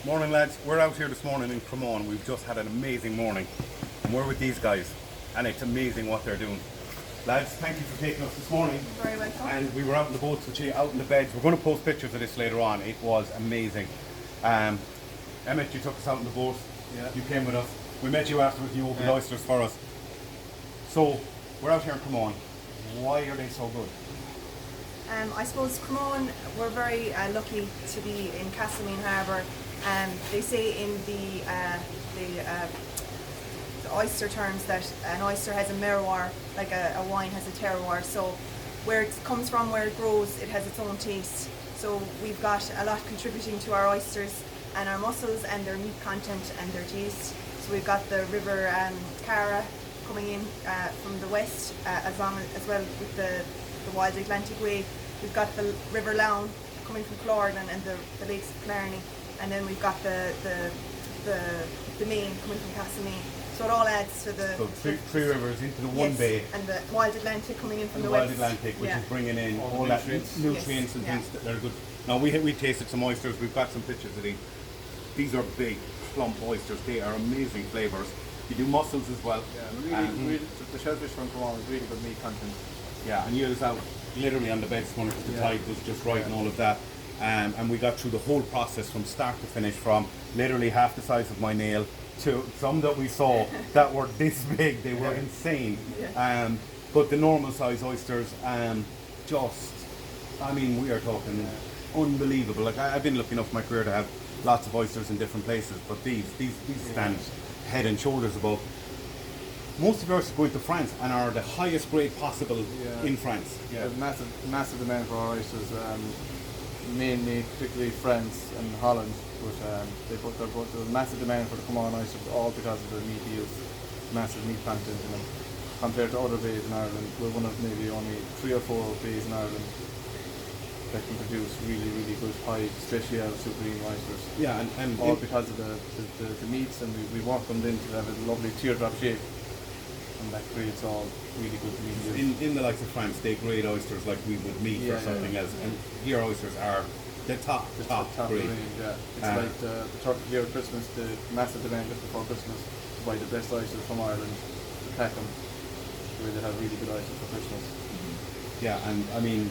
Morning lads, we're out here this morning in Cremon. We've just had an amazing morning and we're with these guys and it's amazing what they're doing. Lads, thank you for taking us this morning. Very welcome. And we were out in the boats with you, out in the beds. We're going to post pictures of this later on. It was amazing. Emmett, you took us out in the boat. Yeah. You came with us. We met you afterwards, you opened oysters for us. So, we're out here in Cremon. Why are they so good? I suppose Cremon, we're very lucky to be in Castlemean Harbour. They say in the oyster terms that an oyster has a terroir, like a wine has a terroir. So where it comes from, where it grows, it has its own taste. So we've got a lot contributing to our oysters and our mussels and their meat content and their taste. So we've got the River Cara coming in from the west, as well with the Wild Atlantic Way. We've got the River Lown coming from Clordan and the lakes of Killarney, and then we've got the main coming from Castlemean. So it all adds to the three rivers into the one bay. And the Wild Atlantic coming in from the Wild west. Atlantic, which is bringing in all the that nutrients. nutrients and things that are good. Now we tasted some oysters. We've got some pictures of these. These are big, plump oysters. They are amazing flavours. You do mussels as well. Yeah, really, the shellfish from Cremon is really good meat content. Yeah, and you was out literally on the bed this morning because the tide was just right and all of that. And we got through the whole process from start to finish, from literally half the size of my nail to some that we saw that were this big. They were insane. Yeah. But the normal size oysters, just, I mean, we are talking unbelievable. Like I've been lucky enough in my career to have lots of oysters in different places, but these stand head and shoulders above. Most of yours go into France and are the highest grade possible in France. Yeah, there's massive demand for our oysters, mainly particularly France and Holland. But there's massive demand for the Cremon oysters, all because of the meat yields, massive meat content in them. Compared to other bays in Ireland, we're one of maybe only 3 or 4 bays in Ireland that can produce really good high special supreme oysters. Yeah, and all because of the meats, and we work them in to have a lovely teardrop shape, and that creates all really good meat. In the likes of France, they grade oysters like we would meat or something else, and here oysters are the top grade. Range, yeah. It's like the turkey here at Christmas, the massive demand just before Christmas to buy the best oysters from Ireland, to pack them, where they have really good oysters for Christmas. Yeah, and I mean,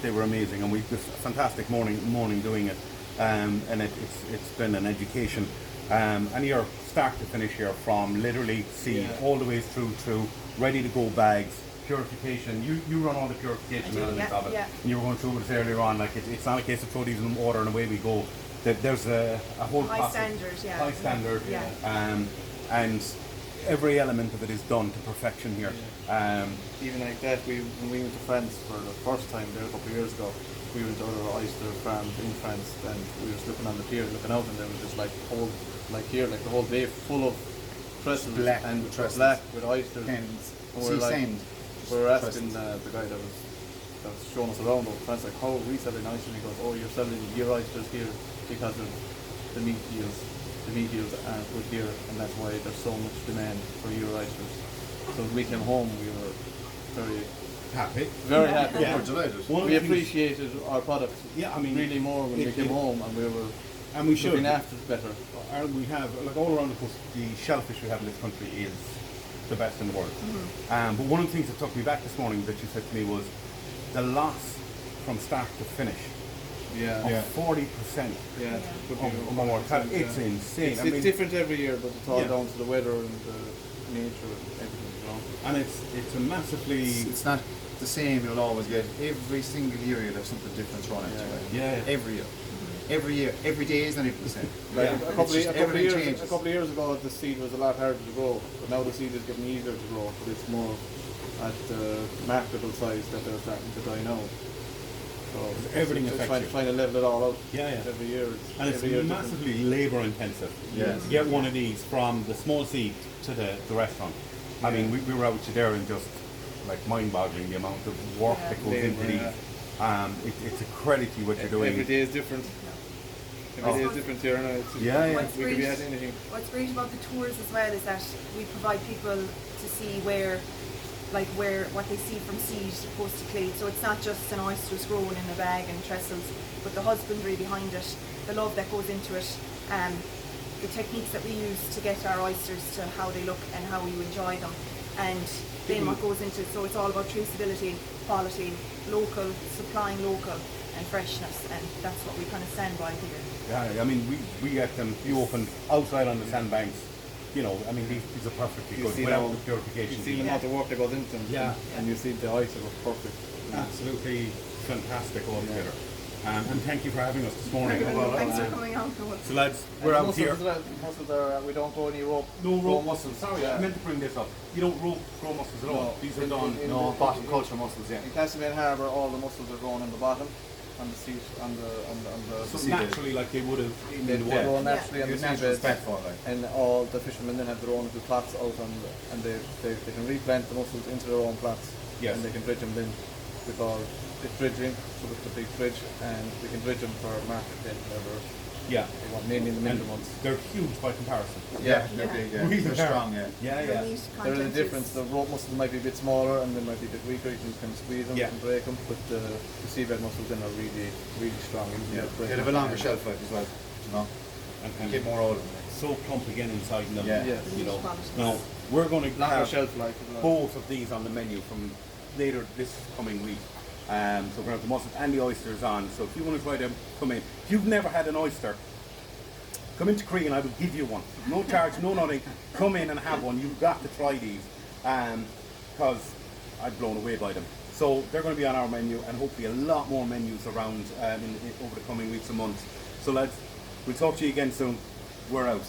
they were amazing, and we just a fantastic morning doing it, and it's been an education, and you're start to finish here from literally seed all the way through to ready to go bags, purification. You run all the purification elements of it, and you were going through with us earlier on. Like it's not a case of throw these in the water and away we go. That there's a whole high standards, high standard, and every element of it is done to perfection here. Even like that, when we went to France for the first time there a couple of years ago, we went to other oyster farms in France, and we were just looking on the pier, looking out, and there was just like the whole bay full of trestles, black with oysters. We were asking the guy that was showing us around over France, like, how are we selling oysters? And he goes, oh, you're selling your oysters here because of the meat yields. The meat yields aren't good here, and that's why there's so much demand for your oysters. So when we came home, we were very happy. Yeah. We're delighted. We appreciated our product. Yeah, I mean, really more when we came home, and we should looking after it better. We have, like, all around the coast, the shellfish we have in this country is the best in the world. But one of the things that took me back this morning that you said to me was the loss from start to finish. Of 40%. Of mortality. It's insane. It's different every year, but it's all down to the weather and the nature and everything. And it's a massively. It's not the same. You'll always get every single year. You'll have something different thrown at you. Every year. Every year, every day is not even the same. Like a couple of years ago, the seed was a lot harder to grow, but now the seed is getting easier to grow. But it's more at the marketable size that they're starting to die now. So everything it's affects trying to level it all out. Every year. It's massively labour intensive. Yes. To get one of these from the small seed to the restaurant. I mean, we were out there and just like mind-boggling the amount of work that goes into these. It's a credit to what you're doing. Every day is different. Every day is different here. We could be at anything. What's great about the tours as well is that we provide people to see where what they see from seed opposed to clay. So it's not just an oysters grown in a bag and trestles, but the husbandry behind it the love that goes into it, the techniques that we use to get our oysters to how they look and how you enjoy them, and then what goes into it. So it's all about traceability, quality, local, supplying local and freshness, and that's what we kind of stand by here. Yeah, I mean, we get them, you open outside on the sandbanks, you know, I mean, these are perfectly You good see without now- the purification. You see the amount of work that goes into them, Yeah. and you see the oyster was perfect. Absolutely fantastic altogether. And thank you for having us this morning. Thanks for coming out. So lads, we're And out here. Mussels are, we don't grow any rope. No grow rope mussels. Sorry, I meant to bring this up. You don't grow mussels at all. No. These are done. No, bottom culture mussels, yeah. In Castlemaine Harbour, all the mussels are grown on the bottom, on the seat, on the So seabed. naturally, like they would have in They the grow water. naturally on the You'd naturally seabed, spec for it, like. and all the fishermen then have their own little plots out on, and they can replant the mussels into their own plots. Yes. And they can dredge them then with all the dredging, so with the big dredge, and they can dredge them for market then whenever Yeah. they want, mainly in the And winter months. they're huge by comparison. Yeah. They're Yeah. big, yeah. Really They're are. strong, yeah. Yeah, The yeah. meat There is a content difference. is- The rope mussels might be a bit smaller and they might be a bit weaker. You can squeeze them Yeah. and break them, but the seabed mussels then are really, really strong. You Yeah. can break They'd have a them. longer shelf life as well, you know. And Get more out of them. so plump again inside them. Yeah. Yeah. You know. Meat qualities. Now we're going to Longer have shelf life as well. both of these on the menu from later this coming week. So we're going to have the mussels and the oysters on. So if you want to try them, come in. If you've never had an oyster, come into Cree and I will give you one. No charge, no nothing. Come in and have one. You've got to try these because I'm blown away by them. So they're going to be on our menu and hopefully a lot more menus around over the coming weeks and months. So lads, we'll talk to you again soon. We're out.